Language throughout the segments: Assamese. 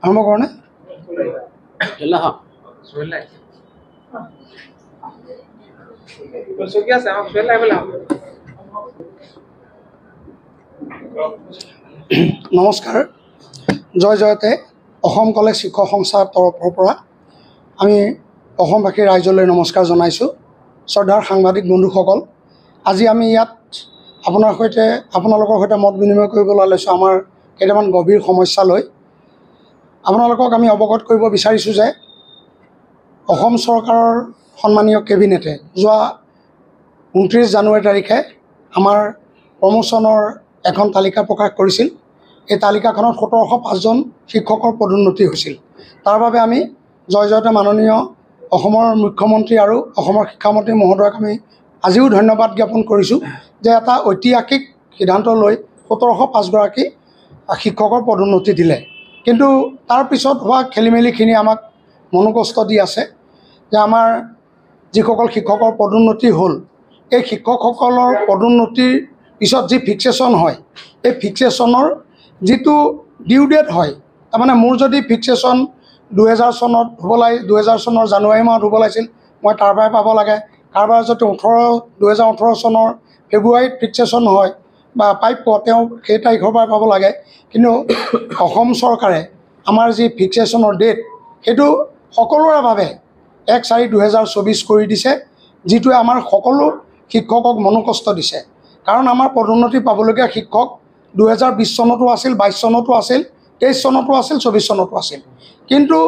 আৰম্ভ কৰোঁনে? নমস্কাৰ। জয় জয়তে অসম কলেজ শিক্ষক সংস্থাৰ তৰফৰ পৰা আমি অসমবাসী ৰাইজলৈ নমস্কাৰ জনাইছোঁ। শ্ৰদ্ধাৰ সাংবাদিক বন্ধুসকল, আজি আমি ইয়াত আপোনালোকৰ সৈতে মত বিনিময় কৰিবলৈ লৈছোঁ আমাৰ কেইটামান গভীৰ সমস্যা লৈ। আপোনালোকক আমি অৱগত কৰিব বিচাৰিছোঁ যে অসম চৰকাৰৰ সন্মানীয় কেবিনেটে যোৱা 29 জানুৱাৰী তাৰিখে আমাৰ প্ৰমোচনৰ এখন তালিকা প্ৰকাশ কৰিছিল। এই তালিকাখনত 1705 জন শিক্ষকৰ পদোন্নতি হৈছিল। তাৰ বাবে আমি জয় জয়তে মাননীয় অসমৰ মুখ্যমন্ত্ৰী আৰু অসমৰ শিক্ষামন্ত্ৰী মহোদয়ক আমি আজিও ধন্যবাদ জ্ঞাপন কৰিছোঁ যে এটা ঐতিহাসিক সিদ্ধান্ত লৈ 1705 গৰাকী শিক্ষকৰ পদোন্নতি দিলে। কিন্তু তাৰ পিছত হোৱা খেলিমেলিখিনি আমাক মনোকষ্ট দি আছে যে আমাৰ যিসকল শিক্ষকৰ পদোন্নতি হ'ল, এই শিক্ষকসকলৰ পদোন্নতিৰ পিছত যি ফিক্সেশ্যন হয়, এই ফিক্সেশ্যনৰ যিটো ডিউ ডেট হয়, তাৰমানে মোৰ যদি ফিক্সেশ্যন 2000 চনত হ'ব লাগে, 2000 চনৰ জানুৱাৰী মাহত হ'ব লাগিছিল, মই তাৰ পৰাই পাব লাগে। কাৰোবাৰ যদি 2018 চনৰ ফেব্ৰুৱাৰীত ফিক্সেশ্যন হয় বা প্ৰাপ্য, তেওঁ সেই তাৰিখৰ পৰাই পাব লাগে। কিন্তু অসম চৰকাৰে আমাৰ যি ফিক্সেশ্যনৰ ডেট, সেইটো সকলোৰে বাবে 1/4/2024 কৰি দিছে, যিটোৱে আমাৰ সকলো শিক্ষকক মনোকষ্ট দিছে। কাৰণ আমাৰ পদোন্নতি পাবলগীয়া শিক্ষক 2020 চনতো আছিল, 22 চনতো আছিল, 23 চনতো আছিল, 24 চনতো আছিল। কিন্তু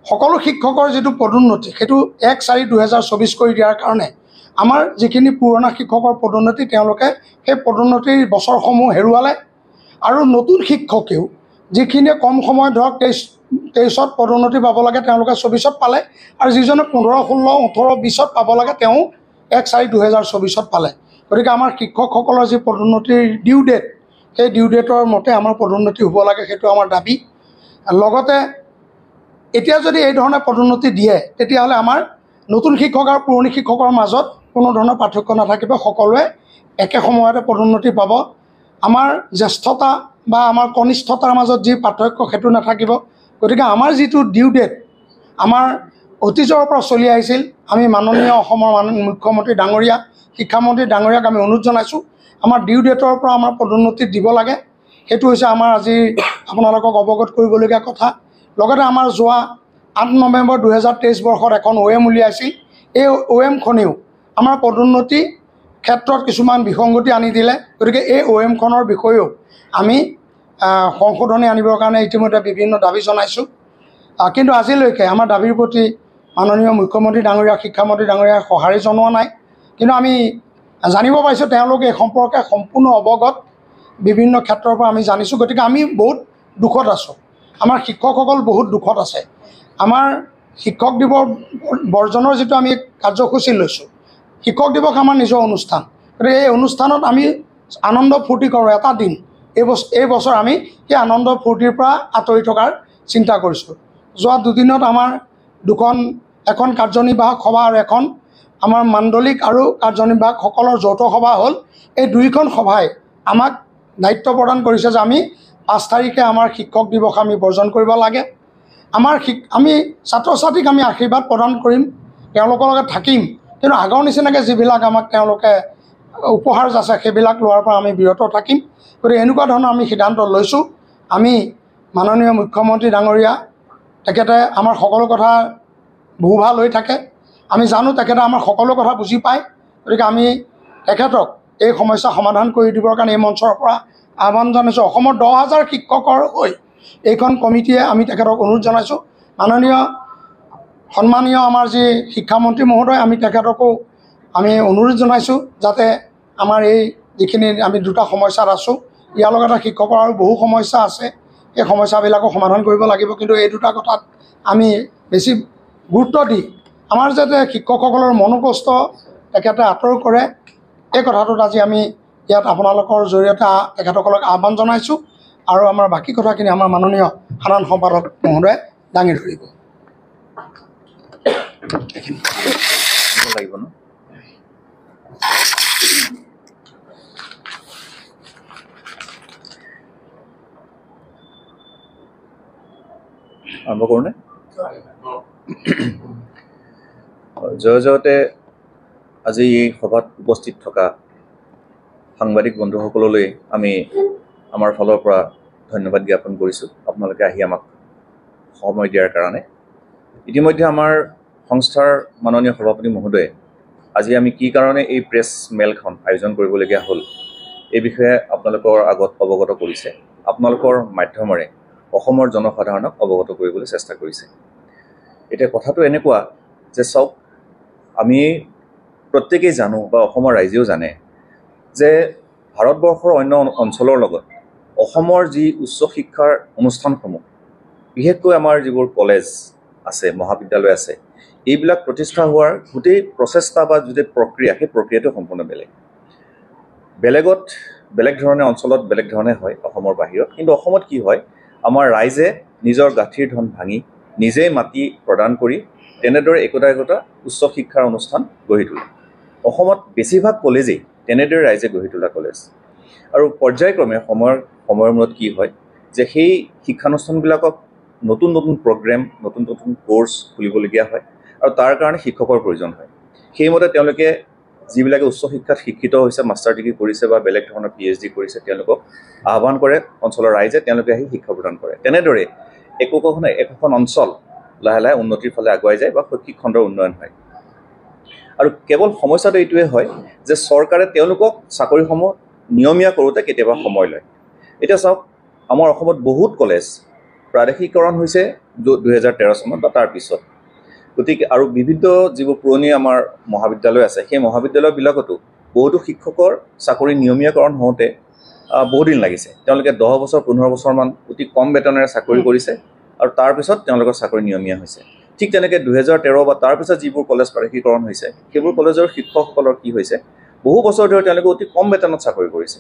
সকলো শিক্ষকৰ যিটো পদোন্নতি, সেইটো 1/4/2024 কৰি দিয়াৰ কাৰণে আমাৰ যিখিনি পুৰণা শিক্ষকৰ পদোন্নতি, তেওঁলোকে সেই পদোন্নতিৰ বছৰসমূহ হেৰুৱালে। আৰু নতুন শিক্ষকেও যিখিনিয়ে কম সময় ধৰক 23ত পদোন্নতি পাব লাগে, তেওঁলোকে 24ত পালে। আৰু যিজনে 15, 16, 18, 20ত পাব লাগে, তেওঁ 1/4/2024 পালে। গতিকে আমাৰ শিক্ষকসকলৰ যি পদোন্নতিৰ ডিউ ডেট, সেই ডিউ ডেটৰ মতে আমাৰ পদোন্নতি হ'ব লাগে, সেইটো আমাৰ দাবী। লগতে এতিয়া যদি এই ধৰণে পদোন্নতি দিয়ে, তেতিয়াহ'লে আমাৰ নতুন শিক্ষক আৰু পুৰণি শিক্ষকৰ মাজত কোনো ধৰণৰ পাৰ্থক্য নাথাকিব, সকলোৱে একে সময়তে পদোন্নতি পাব। আমাৰ জ্যেষ্ঠতা বা আমাৰ কনিষ্ঠতাৰ মাজত যি পাৰ্থক্য, সেইটো নাথাকিব। গতিকে আমাৰ যিটো ডিউ ডেট আমাৰ অতীজৰ পৰা চলি আহিছিল, আমি মাননীয় অসমৰ মুখ্যমন্ত্ৰী ডাঙৰীয়া, শিক্ষামন্ত্ৰী ডাঙৰীয়াক আমি অনুৰোধ জনাইছোঁ, আমাৰ ডিউ ডেটৰ পৰা আমাৰ পদোন্নতি দিব লাগে। সেইটো হৈছে আমাৰ আজি আপোনালোকক অৱগত কৰিবলগীয়া কথা। লগতে আমাৰ যোৱা 8 নৱেম্বৰ 2023 বৰ্ষত এখন OM উলিয়াইছিল। এই OMখনেও আমাৰ পদোন্নতি ক্ষেত্ৰত কিছুমান বিসংগতি আনি দিলে। গতিকে এই OMখনৰ বিষয়েও আমি সংশোধনী আনিবৰ কাৰণে ইতিমধ্যে বিভিন্ন দাবী জনাইছোঁ। কিন্তু আজিলৈকে আমাৰ দাবীৰ প্ৰতি মাননীয় মুখ্যমন্ত্ৰী ডাঙৰীয়া, শিক্ষামন্ত্ৰী ডাঙৰীয়াই সঁহাৰি জনোৱা নাই। কিন্তু আমি জানিব পাৰিছোঁ তেওঁলোকে এই সম্পৰ্কে সম্পূৰ্ণ অৱগত, বিভিন্ন ক্ষেত্ৰৰ পৰা আমি জানিছোঁ। গতিকে আমি বহুত দুখত আছোঁ, আমাৰ শিক্ষকসকল বহুত দুখত আছে। আমাৰ শিক্ষক দিৱস বৰ্জনৰ যিটো আমি কাৰ্যসূচী লৈছোঁ, শিক্ষক দিৱস আমাৰ নিজৰ অনুষ্ঠান। গতিকে এই অনুষ্ঠানত আমি আনন্দ ফূৰ্তি কৰোঁ এটা দিন। এই বছৰ আমি সেই আনন্দ ফূৰ্তিৰ পৰা আঁতৰি থকাৰ চিন্তা কৰিছোঁ। যোৱা দুদিনত আমাৰ এখন কাৰ্যনিৰ্বাহক সভা আৰু এখন আমাৰ মাণ্ডলিক আৰু কাৰ্যনিৰ্বাহকসকলৰ যৌথ সভা হ'ল। এই দুইখন সভাই আমাক দায়িত্ব প্ৰদান কৰিছে যে আমি 5 তাৰিখে আমাৰ শিক্ষক দিৱস আমি বৰ্জন কৰিব লাগে। আমি ছাত্ৰ ছাত্ৰীক আমি আশীৰ্বাদ প্ৰদান কৰিম, তেওঁলোকৰ লগত থাকিম। কিন্তু আগৰ নিচিনাকৈ যিবিলাক আমাক তেওঁলোকে উপহাৰ যাচে, সেইবিলাক লোৱাৰ পৰা আমি বিৰত থাকিম। গতিকে এনেকুৱা ধৰণৰ আমি সিদ্ধান্ত লৈছোঁ। আমি মাননীয় মুখ্যমন্ত্ৰী ডাঙৰীয়া, তেখেতে আমাৰ সকলো কথা বহুভা লৈ থাকে, আমি জানো তেখেতে আমাৰ সকলো কথা বুজি পায়। গতিকে আমি তেখেতক এই সমস্যা সমাধান কৰি দিবৰ কাৰণে এই মঞ্চৰ পৰা আহ্বান জনাইছোঁ। অসমৰ 10,000 শিক্ষকৰ হৈ এইখন কমিটিয়ে আমি তেখেতক অনুৰোধ জনাইছোঁ। সন্মানীয় আমাৰ যি শিক্ষামন্ত্ৰী মহোদয়, আমি তেখেতকো আমি অনুৰোধ জনাইছোঁ যাতে আমাৰ এই যিখিনি আমি দুটা সমস্যাত আছোঁ, ইয়াৰ লগতে শিক্ষকৰ আৰু বহু সমস্যা আছে, এই সমস্যাবিলাকো সমাধান কৰিব লাগিব। কিন্তু এই দুটা কথাত আমি বেছি গুৰুত্ব দি আমাৰ যাতে শিক্ষকসকলৰ মনোকষ্ট তেখেতে আঁতৰ কৰে, এই কথাটোত আজি আমি ইয়াত আপোনালোকৰ জৰিয়তে তেখেতসকলক আহ্বান জনাইছোঁ। আৰু আমাৰ বাকী কথাখিনি আমাৰ মাননীয় সাধাৰণ সম্পাদক মহোদয়ে দাঙি ধৰিব। আৰম্ভ কৰোঁনে? জয়তে আজি এই সভাত উপস্থিত থকা সাংবাদিক বন্ধুসকললৈ আমি আমাৰ ফালৰ পৰা ধন্যবাদ জ্ঞাপন কৰিছোঁ আপোনালোকে আহি আমাক সময় দিয়াৰ কাৰণে। ইতিমধ্যে আমাৰ সংস্থাৰ মাননীয় সভাপতি মহোদয়ে আজি আমি কি কাৰণে এই প্ৰেছ মেলখন আয়োজন কৰিবলগীয়া হ'ল এই বিষয়ে আপোনালোকৰ আগত অৱগত কৰিছে। আপোনালোকৰ মাধ্যমেৰে অসমৰ জনসাধাৰণক অৱগত কৰিবলৈ চেষ্টা কৰিছে। এতিয়া কথাটো এনেকুৱা যে চাওক, আমি প্ৰত্যেকেই জানো বা অসমৰ ৰাইজেও জানে যে ভাৰতবৰ্ষৰ অন্য অঞ্চলৰ লগত অসমৰ যি উচ্চ শিক্ষাৰ অনুষ্ঠানসমূহ, বিশেষকৈ আমাৰ যিবোৰ কলেজ আছে, মহাবিদ্যালয় আছে, এইবিলাক প্ৰতিষ্ঠা হোৱাৰ গোটেই প্ৰচেষ্টা বা গোটেই প্ৰক্ৰিয়া, সেই প্ৰক্ৰিয়াটো সম্পূৰ্ণ বেলেগ ধৰণে অঞ্চলত বেলেগ ধৰণে হয় অসমৰ বাহিৰত। কিন্তু অসমত কি হয়, আমাৰ ৰাইজে নিজৰ গাঁঠিৰ ধন ভাঙি নিজেই মাটি প্ৰদান কৰি তেনেদৰে একোটা উচ্চ শিক্ষাৰ অনুষ্ঠান গঢ়ি তোলে। অসমত বেছিভাগ কলেজেই তেনেদৰে ৰাইজে গঢ়ি তোলা কলেজ। আৰু পৰ্যায়ক্ৰমে সময়ৰ মূৰত কি হয় যে সেই শিক্ষানুষ্ঠানবিলাকক নতুন প্ৰগ্ৰেম, নতুন কোৰ্চ খুলিবলগীয়া হয় আৰু তাৰ কাৰণে শিক্ষকৰ প্ৰয়োজন হয়। সেইমতে তেওঁলোকে যিবিলাকে উচ্চ শিক্ষাত শিক্ষিত হৈছে, মাষ্টাৰ ডিগ্ৰী কৰিছে বা বেলেগ ধৰণৰ PhD কৰিছে, তেওঁলোকক আহ্বান কৰে অঞ্চলৰ ৰাইজে, তেওঁলোকে আহি শিক্ষা প্ৰদান কৰে। তেনেদৰে একোখন অঞ্চল লাহে লাহে উন্নতিৰ ফালে আগুৱাই যায় বা শৈক্ষিক খণ্ডৰ উন্নয়ন হয়। আৰু কেৱল সমস্যাটো এইটোৱে হয় যে চৰকাৰে তেওঁলোকক চাকৰিসমূহ নিয়মীয়া কৰোঁতে কেতিয়াবা সময় লয়। এতিয়া চাওক, আমাৰ অসমত বহুত কলেজ প্ৰাদেশিকৰণ হৈছে 2013 চনত বা তাৰ পিছত। গতিকে আৰু বিভিন্ন যিবোৰ পুৰণি আমাৰ মহাবিদ্যালয় আছে, সেই মহাবিদ্যালয়বিলাকতো বহুতো শিক্ষকৰ চাকৰি নিয়মীয়াকৰণ হওঁতে বহুদিন লাগিছে। তেওঁলোকে 10 বছৰ 15 বছৰমান অতি কম বেতনেৰে চাকৰি কৰিছে আৰু তাৰপিছত তেওঁলোকৰ চাকৰি নিয়মীয়া হৈছে। ঠিক তেনেকৈ 2013 বা তাৰপিছত যিবোৰ কলেজ প্ৰাদেশিকৰণ হৈছে, সেইবোৰ কলেজৰ শিক্ষকসকলৰ কি হৈছে, বহু বছৰ ধৰি তেওঁলোকে অতি কম বেতনত চাকৰি কৰিছে।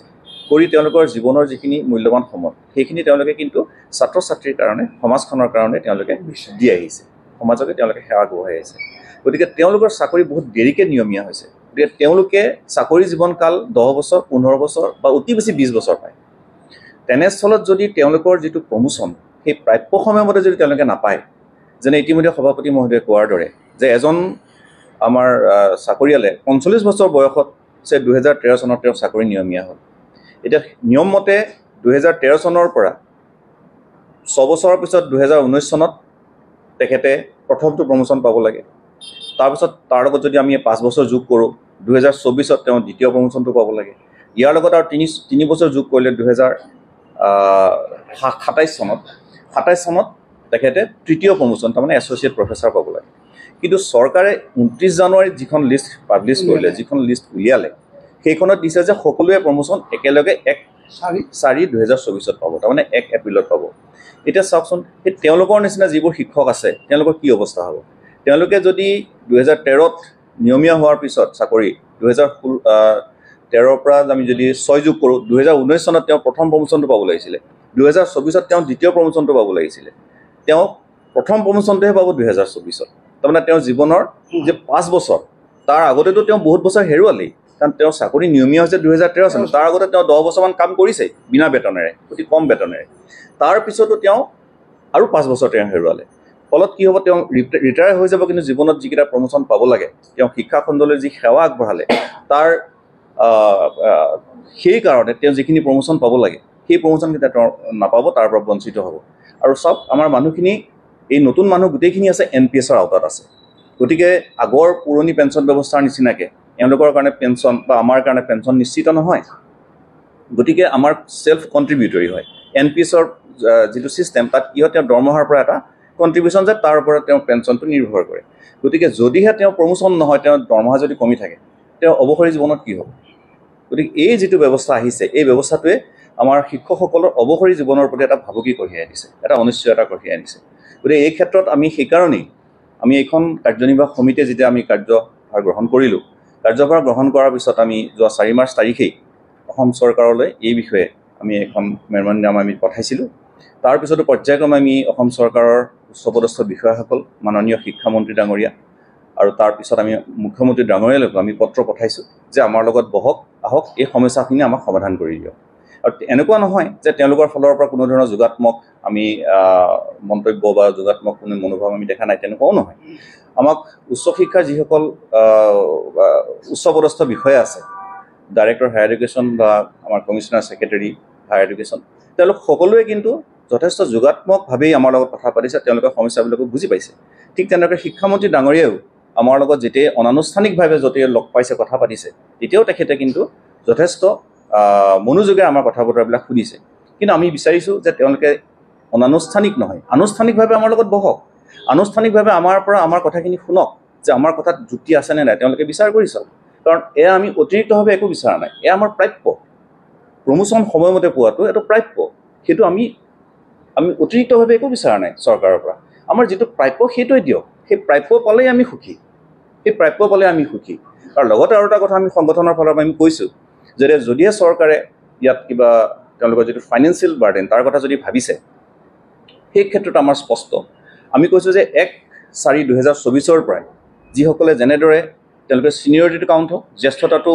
কৰি তেওঁলোকৰ জীৱনৰ যিখিনি মূল্যৱান সময়, সেইখিনি তেওঁলোকে কিন্তু ছাত্ৰ ছাত্ৰীৰ কাৰণে, সমাজখনৰ কাৰণে তেওঁলোকে দি আহিছে, সমাজকে তেওঁলোকে সেৱা আগবঢ়াই আহিছে। গতিকে তেওঁলোকৰ চাকৰি বহুত দেৰিকৈ নিয়মীয়া হৈছে। গতিকে তেওঁলোকে চাকৰি জীৱনকাল 10 বছৰ 15 বছৰ বা অতি বেছি 20 বছৰ পায়। তেনেস্থলত যদি তেওঁলোকৰ যিটো প্ৰমোশ্যন, সেই প্ৰাপ্য সময়মতে যদি তেওঁলোকে নাপায়, যেনে ইতিমধ্যে সভাপতি মহোদয়ে কোৱাৰ দৰে যে এজন আমাৰ চাকৰিয়ালে 45 বছৰ বয়সত 2013 চনত তেওঁৰ চাকৰি নিয়মীয়া হ'ল। এতিয়া নিয়মমতে 2013 চনৰ পৰা 6 বছৰৰ পিছত 2019 চনত তেখেতে প্ৰথমটো প্ৰমোশ্যন পাব লাগে। তাৰপিছত তাৰ লগত যদি আমি 5 বছৰ যোগ কৰোঁ, 2024ত তেওঁ দ্বিতীয় প্ৰমোশ্যনটো পাব লাগে। ইয়াৰ লগত আৰু 3 বছৰ যোগ কৰিলে 2027 চনত তেখেতে তৃতীয় প্ৰমোশ্যন, তাৰমানে এছ'চিয়েট প্ৰফেচাৰ পাব লাগে। কিন্তু চৰকাৰে 29 জানুৱাৰীত যিখন লিষ্ট পাব্লিছ কৰিলে, যিখন লিষ্ট উলিয়ালে, সেইখনত দিছে যে সকলোৱে প্ৰমোশ্যন একেলগে 1/4/2024ত পাব, তাৰমানে 1 এপ্ৰিলত পাব। এতিয়া চাওকচোন, সেই তেওঁলোকৰ নিচিনা যিবোৰ শিক্ষক আছে, তেওঁলোকৰ কি অৱস্থা হ'ব? তেওঁলোকে যদি 2013ত নিয়মীয়া হোৱাৰ পিছত চাকৰি 2013ৰ পৰা আমি যদি 6 যোগ কৰোঁ, 2019 চনত তেওঁ প্ৰথম প্ৰমোশ্যনটো পাব লাগিছিলে, 2024ত তেওঁ দ্বিতীয় প্ৰমোশ্যনটো পাব লাগিছিলে। তেওঁ প্ৰথম প্ৰমোশ্যনটোহে পাব 2024ত। তাৰমানে তেওঁৰ জীৱনৰ যে 5 বছৰ, তাৰ আগতেতো তেওঁ বহুত বছৰ হেৰুৱালেই, কাৰণ তেওঁৰ চাকৰি নিয়মীয়া হৈছে 2013 চনত। তাৰ আগতে তেওঁ 10 বছৰমান কাম কৰিছে বিনা বেতনেৰে, অতি কম বেতনেৰে। তাৰপিছতো তেওঁ আৰু 5 বছৰ তেওঁ হেৰুৱালে। ফলত কি হ'ব, তেওঁ ৰিটায়াৰ হৈ যাব, কিন্তু জীৱনত যিকেইটা প্ৰমোশ্যন পাব লাগে, তেওঁ শিক্ষা খণ্ডলৈ যি সেৱা আগবঢ়ালে, তাৰ সেই কাৰণে তেওঁ যিখিনি প্ৰমোশ্যন পাব লাগে, সেই প্ৰমোশ্যনকেইটা তেওঁ নাপাব, তাৰ পৰা বঞ্চিত হ'ব। আৰু চব আমাৰ মানুহখিনি, এই নতুন মানুহ গোটেইখিনি আছে NPSৰ আওতাত আছে। গতিকে আগৰ পুৰণি পেঞ্চন ব্যৱস্থাৰ নিচিনাকৈ এওঁলোকৰ কাৰণে পেঞ্চন বা আমাৰ কাৰণে পেঞ্চন নিশ্চিত নহয়। গতিকে আমাৰ চেল্ফ কণ্ট্ৰিবিউটৰী হয়। NPSৰ যিটো ছিষ্টেম, তাত কি হয়, তেওঁ দৰমহাৰ পৰা এটা কণ্ট্ৰিবিউশ্যন যায়, তাৰ ওপৰত তেওঁ পেঞ্চনটো নিৰ্ভৰ কৰে। গতিকে যদিহে তেওঁ প্ৰমোশ্যন নহয়, তেওঁৰ দৰমহা যদি কমি থাকে, তেওঁ অৱসৰী জীৱনত কি হ'ব? গতিকে এই যিটো ব্যৱস্থা আহিছে, এই ব্যৱস্থাটোৱে আমাৰ শিক্ষকসকলৰ অৱসৰী জীৱনৰ প্ৰতি এটা ভাবুকি কঢ়িয়াই আনিছে, এটা অনিশ্চয়তা কঢ়িয়াই আনিছে। গতিকে এই ক্ষেত্ৰত আমি সেইকাৰণেই এইখন কাৰ্যনিৰ্বাহক সমিতিয়ে যেতিয়া আমি কাৰ্যভাৰ গ্ৰহণ কৰিলোঁ, কাৰ্যভাৰ গ্ৰহণ কৰাৰ পিছত আমি যোৱা 4 মাৰ্চ তাৰিখেই অসম চৰকাৰলৈ এই বিষয়ে আমি এখন মেমৰেণ্ডাম আমি পঠাইছিলোঁ। তাৰপিছতো পৰ্যায়ক্ৰমে আমি অসম চৰকাৰৰ উচ্চপদস্থ বিষয়াসকল, মাননীয় শিক্ষামন্ত্ৰী ডাঙৰীয়া আৰু তাৰপিছত আমি মুখ্যমন্ত্ৰী ডাঙৰীয়ালৈকো আমি পত্ৰ পঠাইছোঁ যে আমাৰ লগত বহক, আহক, এই সমস্যাখিনি আমাক সমাধান কৰি দিয়ক। আৰু এনেকুৱা নহয় যে তেওঁলোকৰ ফালৰ পৰা কোনো ধৰণৰ যোগাত্মক আমি মন্তব্য বা যোগাত্মক কোনো মনোভাৱ আমি দেখা নাই, তেনেকুৱাও নহয়। আমাক উচ্চ শিক্ষাৰ যিসকল উচ্চপদস্থ বিষয়া আছে, ডাইৰেক্টৰ হায়াৰ এডুকেশ্যন বা আমাৰ কমিশ্যনাৰ ছেক্ৰেটাৰী হায়াৰ এডুকেশ্যন, তেওঁলোক সকলোৱে কিন্তু যথেষ্ট যোগাত্মকভাৱেই আমাৰ লগত কথা পাতিছে, তেওঁলোকৰ সমস্যাবিলাকো বুজি পাইছে। ঠিক তেনেকৈ শিক্ষামন্ত্ৰী ডাঙৰীয়াও আমাৰ লগত যেতিয়াই অনানুষ্ঠানিকভাৱে য'তেই লগ পাইছে, কথা পাতিছে, তেতিয়াও তেখেতে কিন্তু যথেষ্ট মনোযোগেৰে আমাৰ কথা বতৰাবিলাক শুনিছে। কিন্তু আমি বিচাৰিছোঁ যে তেওঁলোকে অনানুষ্ঠানিক নহয়, আনুষ্ঠানিকভাৱে আমাৰ লগত বহক, আনুষ্ঠানিকভাৱে আমাৰ পৰা আমাৰ কথাখিনি শুনক, যে আমাৰ কথাত যুক্তি আছেনে নাই তেওঁলোকে বিচাৰ কৰি চাওক। কাৰণ এয়া আমি অতিৰিক্তভাৱে একো বিচৰা নাই, এয়া আমাৰ প্ৰাপ্য। প্ৰমোশ্যন সময়মতে পোৱাটো এইটো প্ৰাপ্য, সেইটো আমি অতিৰিক্তভাৱে একো বিচৰা নাই চৰকাৰৰ পৰা। আমাৰ যিটো প্ৰাপ্য সেইটোৱে দিয়ক, সেই প্ৰাপ্য পালেই আমি সুখী, সেই প্ৰাপ্য পালে আমি সুখী। আৰু লগতে আৰু এটা কথা আমি সংগঠনৰ ফালৰ পৰা আমি কৈছোঁ যে যদিহে চৰকাৰে ইয়াত কিবা তেওঁলোকৰ যিটো ফাইনেন্সিয়েল বাৰ্ডেন তাৰ কথা যদি ভাবিছে, সেই ক্ষেত্ৰত আমাৰ স্পষ্ট। আমি কৈছোঁ যে 1/4/2024 পৰাই যিসকলে যেনেদৰে তেওঁলোকে ছিনিয়ৰিটিটো কাউণ্ট হওক, জ্যেষ্ঠতাটো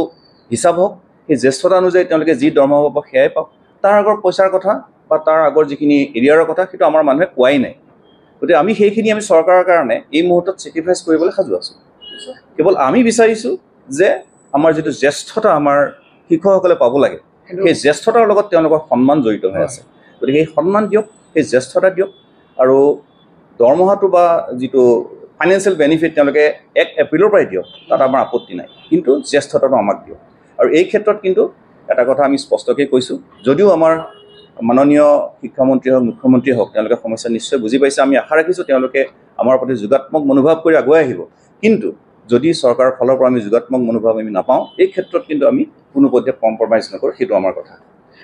হিচাপ হওক, সেই জ্যেষ্ঠতা অনুযায়ী তেওঁলোকে যি দৰমহা পাব সেয়াই পাওক। তাৰ আগৰ পইচাৰ কথা বা তাৰ আগৰ যিখিনি এৰিয়াৰৰ কথা সেইটো আমাৰ মানুহে কোৱাই নাই। গতিকে আমি সেইখিনি আমি চৰকাৰৰ কাৰণে এই মুহূৰ্তত ছেক্ৰিফাইচ কৰিবলৈ সাজু আছোঁ। কেৱল আমি বিচাৰিছোঁ যে আমাৰ যিটো জ্যেষ্ঠতা আমাৰ শিক্ষকসকলে পাব লাগে, সেই জ্যেষ্ঠতাৰ লগত তেওঁলোকৰ সন্মান জড়িত হৈ আছে। গতিকে সেই সন্মান দিয়ক, সেই জ্যেষ্ঠতা দিয়ক, আৰু দৰমহাটো বা যিটো ফাইনেন্সিয়েল বেনিফিট তেওঁলোকে 1 এপ্ৰিলৰ পৰাই দিয়ক, তাত আমাৰ আপত্তি নাই, কিন্তু জ্যেষ্ঠতাটো আমাক দিয়ক। আৰু এই ক্ষেত্ৰত কিন্তু এটা কথা আমি স্পষ্টকৈ কৈছোঁ, যদিও আমাৰ মাননীয় শিক্ষামন্ত্ৰী হওক, মুখ্যমন্ত্ৰী হওক, তেওঁলোকে সমস্যা নিশ্চয় বুজি পাইছে। আমি আশা ৰাখিছোঁ তেওঁলোকে আমাৰ প্ৰতি যোগাত্মক মনোভাৱ কৰি আগুৱাই আহিব। কিন্তু যদি চৰকাৰৰ ফালৰ পৰা আমি যোগাত্মক মনোভাৱ আমি নাপাওঁ, এই ক্ষেত্ৰত কিন্তু আমি কোনোপধ্যে কম্প্ৰমাইজ নকৰোঁ, সেইটো আমাৰ কথা।